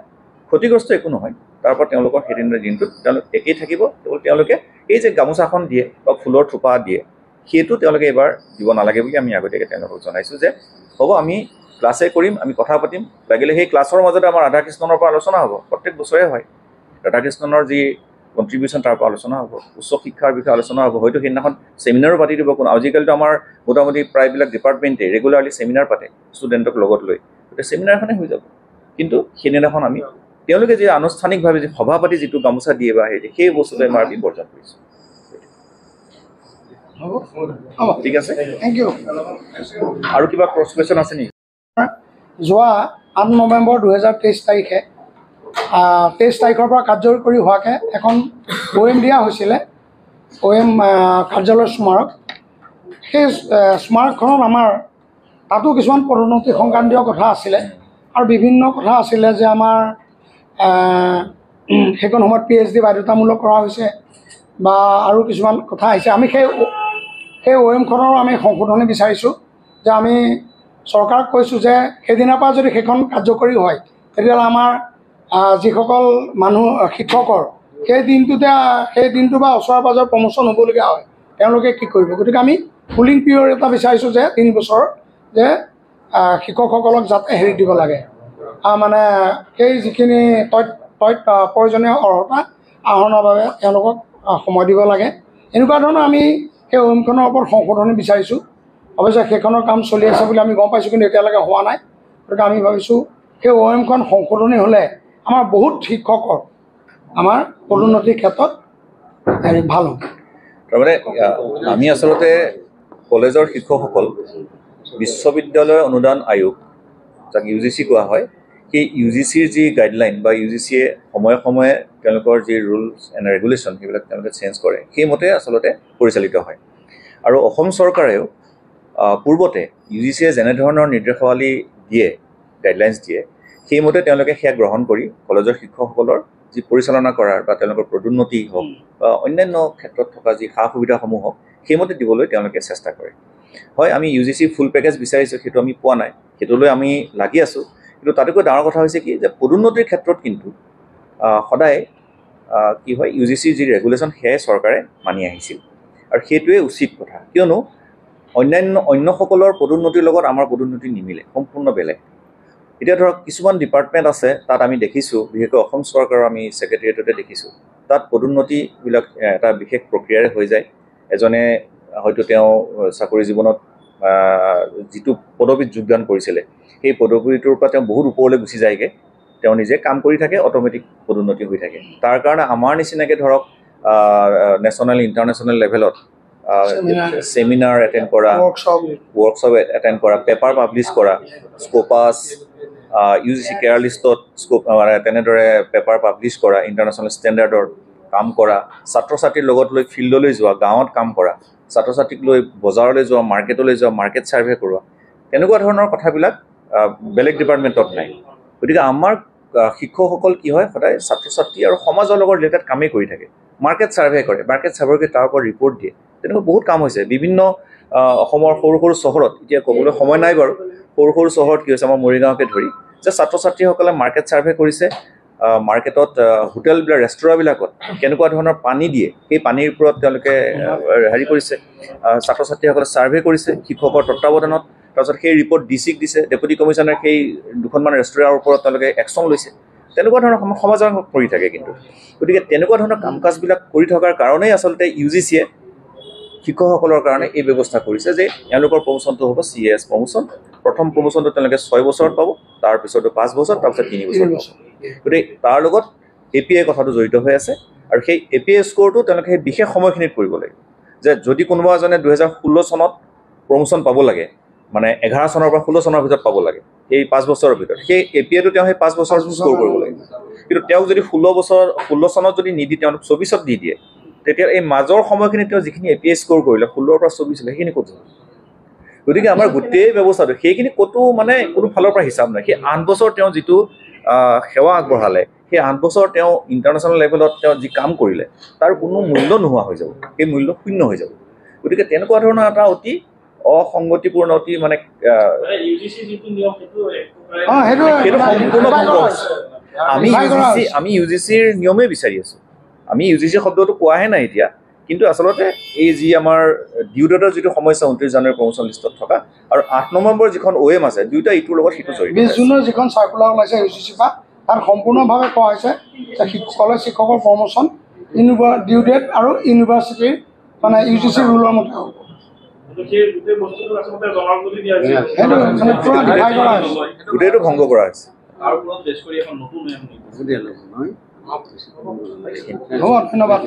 ক্ষতিগ্ৰস্ত একো নহয়, তাৰ পৰা তেওঁলোকৰ সেইদিনৰ দিনটোত তেওঁলোক একেই থাকিব। কেৱল তেওঁলোকে এই যে গামোচাখন দিয়ে বা ফুলৰ থোপা দিয়ে, সেইটো তেওঁলোকে এইবাৰ দিব নালাগে বুলি আমি আগতীয়াকৈ তেওঁলোকক জনাইছোঁ যে হ'ব, আমি ক্লাছে কৰিম, আমি কথা পাতিম, লাগিলে সেই ক্লাছৰ মাজতে আমাৰ ৰাধাকৃষ্ণনৰ পৰা আলোচনা হ'ব। প্ৰত্যেক বছৰে হয়, ৰাধাকৃষ্ণনৰ যি কণ্ট্ৰিবিউশ্যন তাৰ পৰা আলোচনা হ'ব, উচ্চ শিক্ষাৰ বিষয়ে আলোচনা হ'ব। হয়তো সেইদিনাখন ছেমিনাৰো পাতি দিব কোনো। আজিকালিতো আমাৰ মোটামুটি প্ৰায়বিলাক ডিপাৰ্টমেণ্টে ৰেগুলাৰলি ছেমিনাৰ পাতে ষ্টুডেণ্টক লগত লৈ, গতিকে ছেমিনাৰখনে হৈ যাব। কিন্তু সেইদিনাখন আমি তেওঁলোকে যি আনুষ্ঠানিকভাৱে যি সভা পাতি যিটো গামোচা দিয়ে বা সেই বস্তুটো আমাৰ আমি বৰ্জন কৰিছোঁ। ঠিক আছে, থেংক ইউ। আৰু কিবা ক্ৰছ কুৱেশ্যন আছে নেকি? যোৱা 8 নৱেম্বৰ 2023 তাৰিখে 23 তাৰিখৰ পৰা কাৰ্যকৰী কৰি হোৱাকৈ এখন OM দিয়া হৈছিলে, OM কাৰ্যালয় স্মাৰক। সেই স্মাৰকখনত আমাৰ তাতো কিছুমান পদোন্নতি সংক্ৰান্তীয় কথা আছিলে আৰু বিভিন্ন কথা আছিলে যে আমাৰ সেইখন সময়ত PhD বাধ্যতামূলক কৰা হৈছে বা আৰু কিছুমান কথা আহিছে। আমি সেই OMখনৰো আমি সংশোধনী বিচাৰিছোঁ যে আমি চৰকাৰক কৈছোঁ যে সেইদিনাৰ পৰা যদি সেইখন কাৰ্যকৰী হয়, তেতিয়াহ'লে আমাৰ যিসকল মানুহ শিক্ষকৰ সেই দিনটো বা ওচৰে পাঁজৰে প্ৰমোশ্যন হ'বলগীয়া হয়, তেওঁলোকে কি কৰিব। গতিকে আমি কুলিং পিৰিয়ড এটা বিচাৰিছোঁ যে 3 বছৰ, যে শিক্ষকসকলক যাতে হেৰি দিব লাগে, মানে সেই যিখিনি প্ৰয়োজনীয় অৰ্হতা আহৰণৰ বাবে তেওঁলোকক সময় দিব লাগে। এনেকুৱা ধৰণৰ আমি সেই OMখনৰ ওপৰত সংশোধনী বিচাৰিছোঁ। অৱশ্যে সেইখনৰ কাম চলি আছে বুলি আমি গম পাইছোঁ, কিন্তু এতিয়ালৈকে হোৱা নাই। গতিকে আমি ভাবিছোঁ সেই OMখন সংশোধনী হ'লে আমাৰ বহুত শিক্ষকৰ আমাৰ পদোন্নতিৰ ক্ষেত্ৰত ভাল হ'ব। তাৰমানে আমি আচলতে কলেজৰ শিক্ষকসকল বিশ্ববিদ্যালয় অনুদান আয়োগ, যাক UGC কোৱা হয়, সেই UGCৰ যি গাইডলাইন বা UGCয়ে সময়ে সময়ে তেওঁলোকৰ যি ৰুলছ এণ্ড ৰেগুলেশ্যন সেইবিলাক তেওঁলোকে চেঞ্জ কৰে, সেইমতে আচলতে পৰিচালিত হয়। আৰু অসম চৰকাৰেও পূৰ্বতে UGCয়ে যেনেধৰণৰ নিৰ্দেশাৱলী দিয়ে, গাইডলাইনছ দিয়ে, সেইমতে তেওঁলোকে সেয়া গ্ৰহণ কৰি কলেজৰ শিক্ষকসকলৰ যি পৰিচালনা কৰাৰ বা তেওঁলোকৰ পদোন্নতি হওক বা অন্যান্য ক্ষেত্ৰত থকা যি সা সুবিধাসমূহ হওক, সেইমতে দিবলৈ তেওঁলোকে চেষ্টা কৰে। হয়, আমি UGC ফুল পেকেজ বিচাৰিছোঁ, সেইটো আমি পোৱা নাই, সেইটোলৈ আমি লাগি আছোঁ। কিন্তু তাতকৈ ডাঙৰ কথা হৈছে কি, যে পদোন্নতিৰ ক্ষেত্ৰত কিন্তু সদায় কি হয়, UGCৰ যি ৰেগুলেশ্যন সেয়াই চৰকাৰে মানি আহিছিল, আৰু সেইটোৱে উচিত কথা। কিয়নো অন্যসকলৰ পদোন্নতিৰ লগত আমাৰ পদোন্নতি নিমিলে, সম্পূৰ্ণ বেলেগ। এতিয়া ধৰক কিছুমান ডিপাৰ্টমেণ্ট আছে, তাত আমি দেখিছোঁ, বিশেষকৈ অসম চৰকাৰৰ আমি ছেক্ৰেটেৰিয়েটতে দেখিছোঁ, তাত পদোন্নতিবিলাক এটা বিশেষ প্ৰক্ৰিয়াৰে হৈ যায়। এজনে হয়তো তেওঁ চাকৰি জীৱনত যিটো পদবীত যোগদান কৰিছিলে, সেই পদবীটোৰ পৰা তেওঁ বহুত ওপৰলৈ গুচি যায়গৈ, তেওঁ নিজে কাম কৰি থাকে, অট'মেটিক পদোন্নতি হৈ থাকে। তাৰ কাৰণে আমাৰ নিচিনাকৈ ধৰক নেশ্যনেল ইণ্টাৰনেশ্যনেল লেভেলত সেমিনাৰ এটেণ্ড কৰা, ৱৰ্কশ্বপ এটেণ্ড কৰা, পেপাৰ পাব্লিছ কৰা, স্কোপাছ UGC কেয়াৰ লিষ্টত মানে তেনেদৰে পেপাৰ পাব্লিছ কৰা, ইণ্টাৰনেশ্যনেল ষ্টেণ্ডাৰ্ডৰ কাম কৰা, ছাত্ৰ ছাত্ৰীৰ লগত লৈ ফিল্ডলৈ যোৱা, গাঁৱত কাম কৰা, ছাত্ৰ ছাত্ৰীক লৈ বজাৰলৈ যোৱা, মাৰ্কেটলৈ যোৱা, মাৰ্কেট ছাৰ্ভে কৰোৱা, তেনেকুৱা ধৰণৰ কথাবিলাক বেলেগ ডিপাৰ্টমেণ্টত নাই। গতিকে আমাৰ শিক্ষকসকল কি হয়, সদায় ছাত্ৰ ছাত্ৰী আৰু সমাজৰ লগত ৰিলেটেড কামেই কৰি থাকে। মাৰ্কেট ছাৰ্ভে কৰে, মাৰ্কেট ছাৰ্ভে কৰি তাৰ ওপৰত ৰিপৰ্ট দিয়ে। তেনেকুৱা বহুত কাম হৈছে বিভিন্ন অসমৰ সৰু সৰু চহৰত, এতিয়া ক'বলৈ সময় নাই বাৰু, সৰু সৰু চহৰত কি হৈছে, আমাৰ মৰিগাঁৱকে ধৰি, যে ছাত্ৰ ছাত্ৰীসকলে মাৰ্কেট ছাৰ্ভে কৰিছে, মাৰ্কেটত হোটেলবিলাক ৰেষ্টুৰাঁবিলাকত কেনেকুৱা ধৰণৰ পানী দিয়ে, সেই পানীৰ ওপৰত তেওঁলোকে হেৰি কৰিছে, ছাত্ৰ ছাত্ৰীসকলে ছাৰ্ভে কৰিছে শিক্ষকৰ তত্বাৱধানত। তাৰপিছত সেই ৰিপৰ্ট DCক দিছে, ডেপুটি কমিশ্যনাৰে সেই দুখনমান ৰেষ্টুৰাঁৰ ওপৰত তেওঁলোকে একশ্যন লৈছে। তেনেকুৱা ধৰণৰ সমাজৰ কৰি থাকে। কিন্তু গতিকে তেনেকুৱা ধৰণৰ কাম কাজবিলাক কৰি থকাৰ কাৰণেই আচলতে UGCয়ে শিক্ষকসকলৰ কাৰণে এই ব্যৱস্থা কৰিছে যে এওঁলোকৰ প্ৰমোশ্যনটো হ'ব CAS প্ৰমোশ্যন। প্ৰথম প্ৰমোশ্যনটো তেওঁলোকে 6 বছৰত পাব, তাৰপিছতো 5 বছৰ, তাৰপিছত 3 বছৰ পাব। গতিকে তাৰ লগত APA কথাটো জড়িত হৈ আছে, আৰু সেই APA স্ক'ৰটো তেওঁলোকে সেই বিশেষ সময়খিনিত কৰিব লাগিব। যে যদি কোনোবা এজনে 2016 চনত প্ৰমোশ্যন পাব লাগে, মানে 11 চনৰ পৰা 16 চনৰ ভিতৰত পাব লাগে, এই 5 বছৰৰ ভিতৰত, সেই APAটো তেওঁ সেই 5 বছৰ স্ক'ৰ কৰিব লাগিব। কিন্তু তেওঁক যদি 16 চনত যদি নিদি তেওঁলোক 24ত দি দিয়ে, তেতিয়া এই মাজৰ সময়খিনিত তেওঁ যিখিনি APA স্ক'ৰ কৰিলে 16ৰ পৰা 24 সেইখিনি ক'ত যাব? গতিকে আমাৰ গোটেই ব্যৱস্থাটো সেইখিনি ক'তো মানে কোনো ফালৰ পৰা হিচাপ নাই। সেই 8 বছৰ তেওঁ যিটো সেৱা আগবঢ়ালে, সেই 8 বছৰ তেওঁ ইণ্টাৰনেশ্যনেল লেভেলত তেওঁ যি কাম কৰিলে, তাৰ কোনো মূল্য নোহোৱা হৈ যাব, সেই মূল্য শূন্য হৈ যাব। গতিকে তেনেকুৱা ধৰণৰ এটা অতি অসংগতিপূৰ্ণ, অতি মানে UGC যিটো নিয়ম সেইটো সেইটো সম্পূৰ্ণ ভংগ হৈছে। আমি UGCৰ নিয়মেই বিচাৰি আছোঁ। আমি UGC শব্দটো কোৱাহে নাই এতিয়া, কিন্তু আচলতে এই যি আমাৰ ডিউ ডেটৰ যিটো সমস্যা 29 জানুৱাৰী প্ৰমোশ্যন লিষ্টত থকা, আৰু 8 নম্বৰ যিখন OM আছে, দুয়োটা ইটোৰ লগত সিটো জড়িত। 20 জুনৰ যিখন চাৰ্কুলাৰ ওলাইছে UGC পৰা, তাত সম্পূৰ্ণভাৱে কোৱা হৈছে যে শিক্ষকৰ প্ৰমোশ্যন ডিউ ডেট আৰু ইউনিভাৰ্চিটিৰ মানে UGC ৰুলৰ মতে হ'ব। গোটেইটো ভংগ কৰা হৈছে। তাৰ ওপৰত বেছ কৰি এখন নতুন ধন্যবাদ।